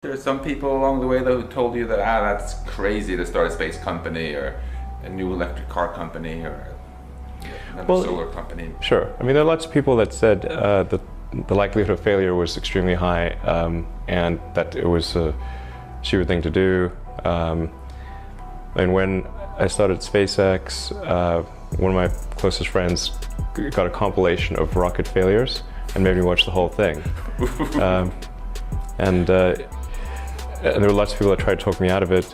There's some people along the way though who told you that that's crazy to start a space company or a new electric car company or another solar company. Sure. I mean, there are lots of people that said that the likelihood of failure was extremely high, and that it was a stupid thing to do. And when I started SpaceX, one of my closest friends got a compilation of rocket failures and made me watch the whole thing. And there were lots of people that tried to talk me out of it.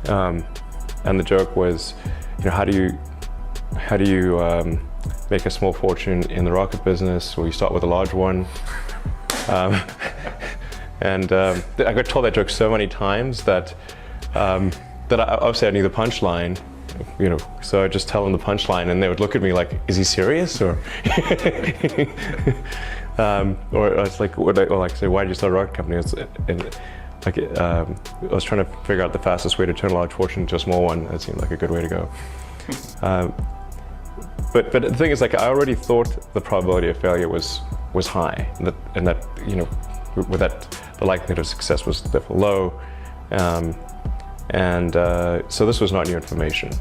And the joke was, how do you make a small fortune in the rocket business? Well, you start with a large one. And I got told that joke so many times that obviously I knew the punchline, so I just tell them the punchline, and they would look at me like, "Is he serious?" Or or it's like, say, "Why did you start a rocket company?" I was trying to figure out the fastest way to turn a large fortune into a small one. That seemed like a good way to go. But the thing is, I already thought the probability of failure was high, and that with that the likelihood of success was therefore low, so this was not new information.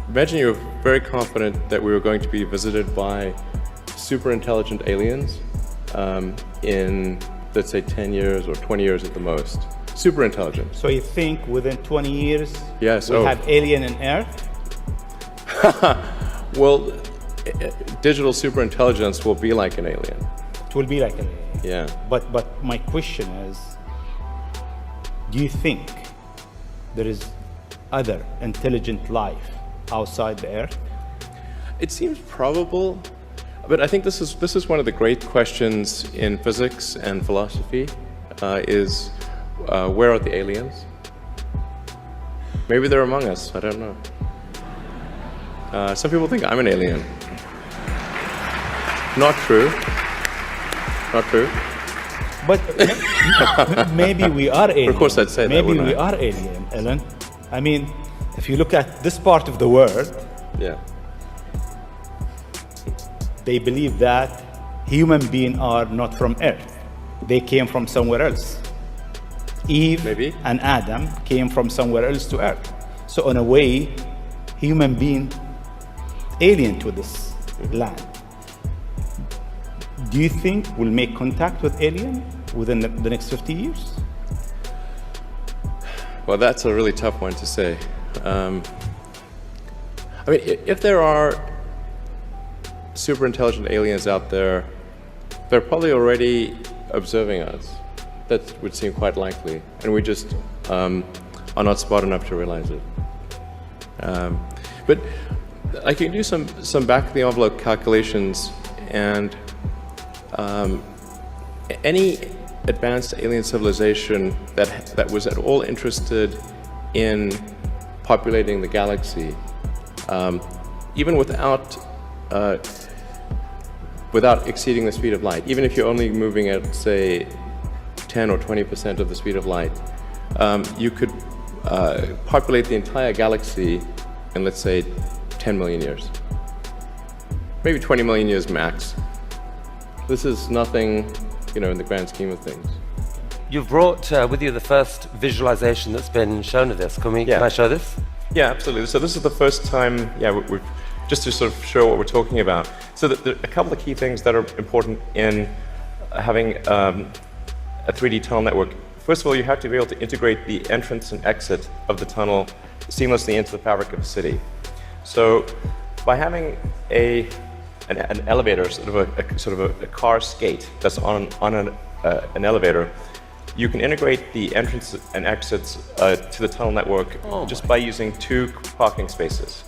Imagine you were very confident that we were going to be visited by super intelligent aliens in, let's say, 10 years or 20 years at the most. Super intelligent. So you think within 20 years yes, we'll have alien in Earth? Well, digital superintelligence will be like an alien. It will be like an alien. Yeah. But my question is, do you think there is other intelligent life outside the Earth? It seems probable, but I think this is one of the great questions in physics and philosophy, is where are the aliens? Maybe they're among us, I don't know. Some people think I'm an alien. Not true. Not true. But maybe we are alien. Of course I'd say that, maybe we are alien, Ellen. I mean, if you look at this part of the world, yeah, they believe that human beings are not from Earth. They came from somewhere else. Eve maybe. And Adam came from somewhere else to Earth. So in a way, human being alien to this land. Do you think we'll make contact with alien within the next 50 years? Well, that's a really tough one to say. I mean, if there are super intelligent aliens out there, they're probably already observing us. That would seem quite likely, and we just are not smart enough to realize it. But I can do some back-of-the-envelope calculations, and any advanced alien civilization that was at all interested in populating the galaxy, even without exceeding the speed of light, even if you're only moving at, say, 10 or 20% of the speed of light, you could populate the entire galaxy in, let's say, 10 million years. Maybe 20 million years max. This is nothing, in the grand scheme of things. You've brought with you the first visualization that's been shown of this. Can I show this? Yeah, absolutely. So this is the first time, we've just to sort of show what we're talking about. So there are a couple of key things that are important in having a 3D tunnel network. First of all, you have to be able to integrate the entrance and exit of the tunnel seamlessly into the fabric of the city. So by having an elevator, sort of a car skate that's on an elevator, you can integrate the entrance and exits to the tunnel network just by using 2 parking spaces.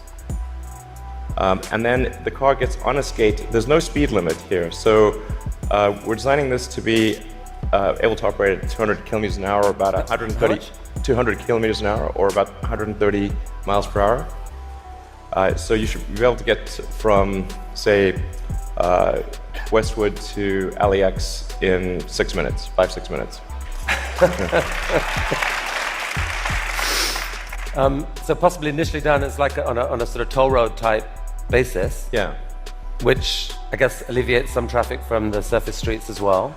And then the car gets on a skate. There's no speed limit here, so we're designing this to be able to operate at 200 kilometers an hour, or about 200 kilometers an hour, or about 130 miles per hour. So you should be able to get from, say, Westwood to LAX in 6 minutes, 5-6 minutes. So possibly initially done as like on a sort of toll road type basis. Yeah. Which I guess alleviates some traffic from the surface streets as well.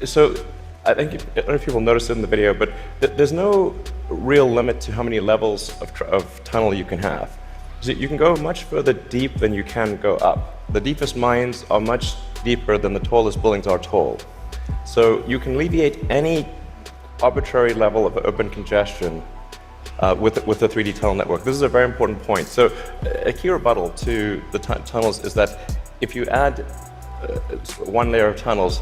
So I think, I don't know if people noticed it in the video, but there's no real limit to how many levels of tunnel you can have. So you can go much further deep than you can go up. The deepest mines are much deeper than the tallest buildings are tall. So you can alleviate any arbitrary level of urban congestion with the 3D tunnel network. This is a very important point. So a key rebuttal to the tunnels is that if you add one layer of tunnels,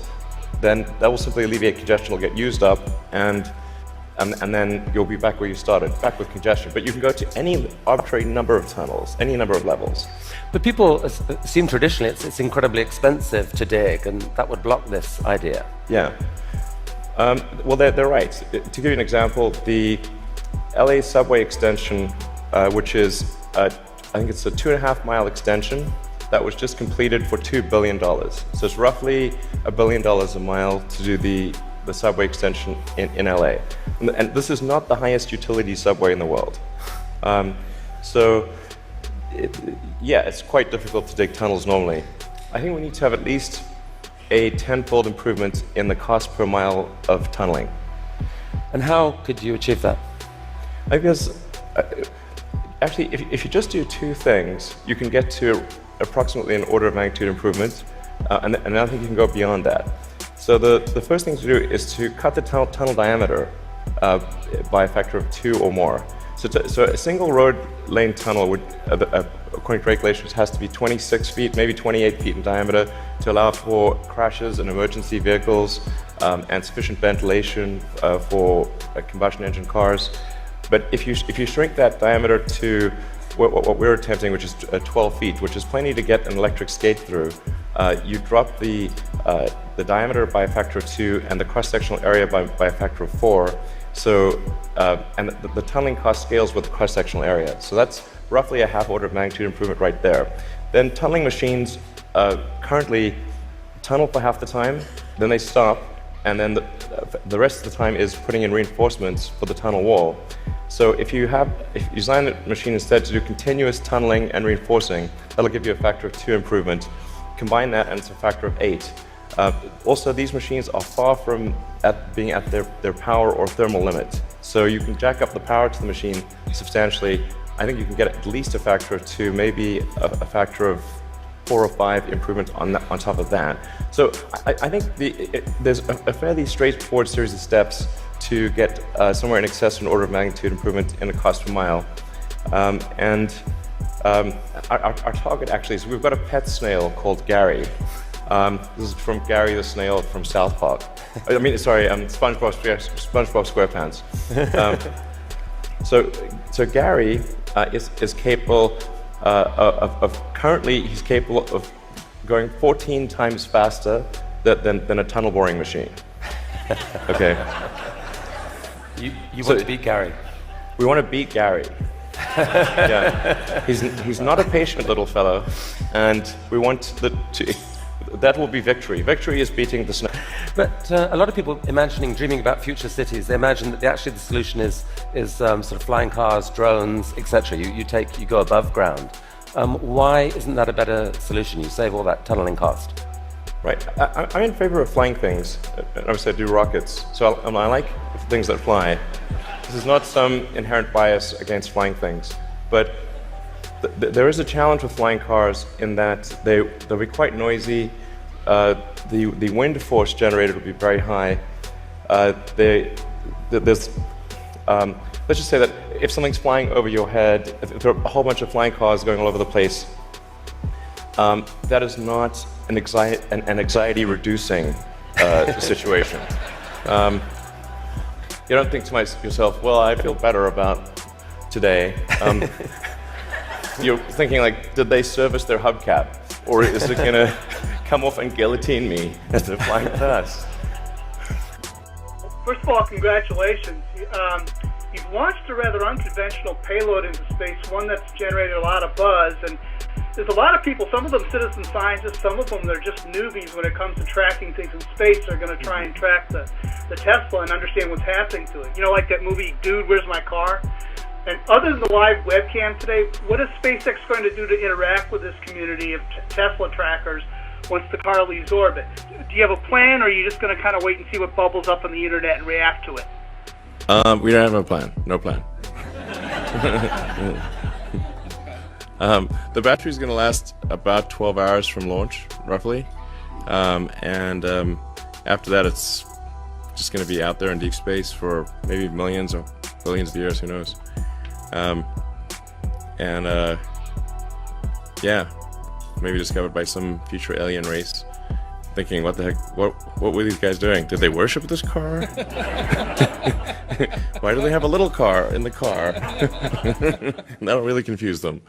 then that will simply alleviate congestion, will get used up, and then you'll be back where you started, back with congestion. But you can go to any arbitrary number of tunnels, any number of levels. But people assume traditionally it's incredibly expensive to dig, and that would block this idea. Yeah. Well, they're right. To give you an example, the LA subway extension, which is, I think it's a 2.5-mile extension, that was just completed for $2 billion. So it's roughly $1 billion a mile to do the subway extension in LA. And this is not the highest utility subway in the world. Yeah, it's quite difficult to dig tunnels normally. I think we need to have at least a 10-fold improvement in the cost per mile of tunneling. And how could you achieve that? I guess, actually, if you just do two things, you can get to approximately an order of magnitude improvement, and I think you can go beyond that. So the first thing to do is to cut the tunnel diameter by a factor of 2 or more. So a single road lane tunnel would, according to regulations, has to be 26 feet, maybe 28 feet in diameter to allow for crashes and emergency vehicles and sufficient ventilation for combustion engine cars. But if you shrink that diameter to what we're attempting, which is 12 feet, which is plenty to get an electric skate through, you drop the diameter by a factor of 2 and the cross-sectional area by a factor of 4. So, and the tunneling cost scales with the cross-sectional area. So that's roughly a half order of magnitude improvement right there. Then tunneling machines currently tunnel for half the time, then they stop, and then the rest of the time is putting in reinforcements for the tunnel wall. So if you design the machine instead to do continuous tunneling and reinforcing, that'll give you a factor of 2 improvement. Combine that and it's a factor of 8. Also, these machines are far from being at their power or thermal limit. So you can jack up the power to the machine substantially. I think you can get at least a factor of 2, maybe a factor of 4 or 5 improvements on top of that. So I think there's a fairly straightforward series of steps to get somewhere in excess of an order of magnitude improvement in the cost per mile. Our target actually is, we've got a pet snail called Gary. This is from Gary the snail from South Park. I mean, sorry, SpongeBob SquarePants. So Gary is capable currently he's capable of going 14 times faster than a tunnel boring machine. Okay. You want to beat Gary? We want to beat Gary. Yeah. He's not a patient little fellow, and we want that will be victory. Victory is beating the snow. But a lot of people dreaming about future cities, they imagine that actually the solution is sort of flying cars, drones, etc. You go above ground. Why isn't that a better solution? You save all that tunneling cost. Right. I'm in favor of flying things. Obviously, I do rockets, so I like things that fly. This is not some inherent bias against flying things, but there is a challenge with flying cars in that they'll be quite noisy. The wind force generated will be very high. Let's just say that if something's flying over your head, if there are a whole bunch of flying cars going all over the place, that is not an anxiety-reducing situation. You don't think to yourself, well, I feel better about today. You're thinking like, did they service their hubcap? Or is it gonna come off and guillotine me as they're flying past? First of all, congratulations. You've launched a rather unconventional payload into space, one that's generated a lot of buzz, and there's a lot of people, some of them citizen scientists, some of them they're just newbies when it comes to tracking things in space. They're going to try and track the Tesla and understand what's happening to it. You know, like that movie, Dude, Where's My Car? And other than the live webcam today, what is SpaceX going to do to interact with this community of Tesla trackers once the car leaves orbit. Do you have a plan, or are you just going to kind of wait and see what bubbles up on the internet and react to it? We don't have a plan. No plan. The battery is going to last about 12 hours from launch, roughly. After that, it's just going to be out there in deep space for maybe millions or billions of years, who knows. Yeah, maybe discovered by some future alien race. Thinking, what the heck, what were these guys doing? Did they worship this car? Why do they have a little car in the car? That'll really confuse them.